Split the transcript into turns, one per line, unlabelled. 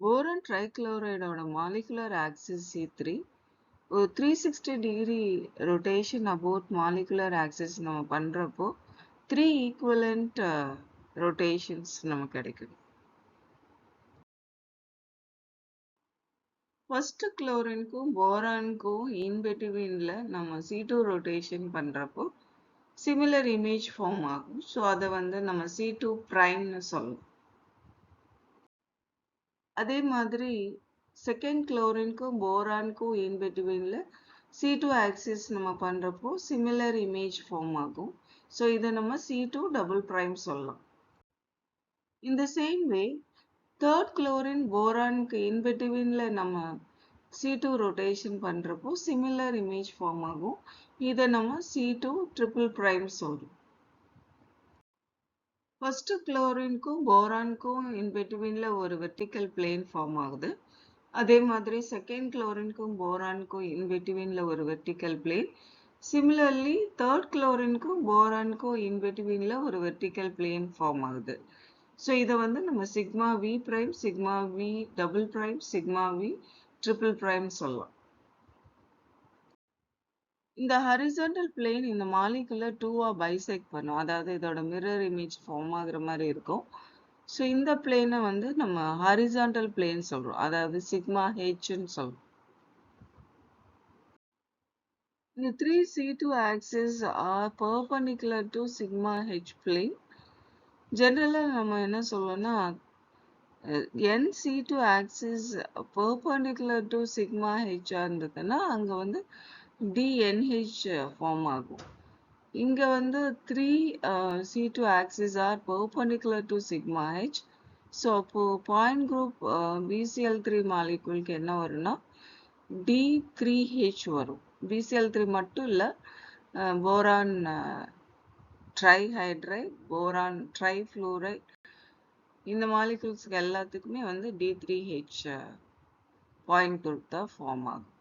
Boron ட்ரைக்ளோரைடோட molecular axis C3 ஒரு 360 degree rotation about molecular axis நம்ம பண்றப்போ 3 ஈக்குவலண்ட் ரொட்டேஷன்ஸ் நமக்கு கிடைக்கும். ஃபர்ஸ்ட் குளோரினுக்கும் போரானுக்கும் இன் பிட்வீன்ல நம்ம C2 ரொட்டேஷன் பண்றப்போ சிமிலர் இமேஜ் ஃபார்ம் ஆகும். ஸோ அதை வந்து நம்ம C2 பிரைம்னு சொல்லலாம். அதே மாதிரி செகண்ட் குளோரினுக்கும் போரானுக்கும் இன் பிட்வீன்ல C2 ஆக்சிஸ் நம்ம பண்றப்போ சிமிலர் இமேஜ் ஃபார்ம் ஆகும். ஸோ இதை நம்ம C2 டபுள் பிரைம் சொல்லலாம். In the same way, third chlorine boronக்கு in betweenல நம்ம C2 rotation பண்றப்போ similar image form ஆகும். இதை நம்ம C2 triple prime சொல்றோம். First chlorineக்கும் boronக்கும் in betweenல ஒரு vertical plane form ஆகுது. அதே மாதிரி second chlorineக்கும் boronக்கும் in betweenல ஒரு vertical plane. Similarly, third chlorineக்கும் boronக்கும் in betweenல ஒரு vertical plane form ஆகுது. So இதை வந்து நம்ம sigma V prime, sigma V double prime, sigma V triple prime சொல்லலாம். இந்த horizontal plane இந்த molecule 2ஆ bisect பண்ணும். அதாவது இதோட mirror image form ஆகுற மாதிரி இருக்கும். So இந்த plane வந்து நம்ம horizontal plane சொல்றோம். அதாவது சிக்மா Hன்னு சொல்றோம். இந்த 3C2 axes are perpendicular to sigma H plane. Generally நம்ம என்ன சொல்லுவோம்னா NC2 axis perpendicular to sigma H இருந்ததுன்னா அங்க வந்து DNH ஃபார்ம் ஆகும். இங்க வந்து 3C2 axis are perpendicular to sigma H. So அப்போ பாயிண்ட் குரூப் BCl3 மாலிகுலுக்கு என்ன வரும்னா D3H வரும். BCl3 மட்டும் இல்லை, போரான் ட்ரைஹைட்ரைட், போரான் ட்ரைஃப்ளூரைட், இந்த மாலிகுல்ஸ்க்கு எல்லாத்துக்குமே வந்து D3H பாயிண்ட் குரூப் தான் ஃபார்ம் ஆகும்.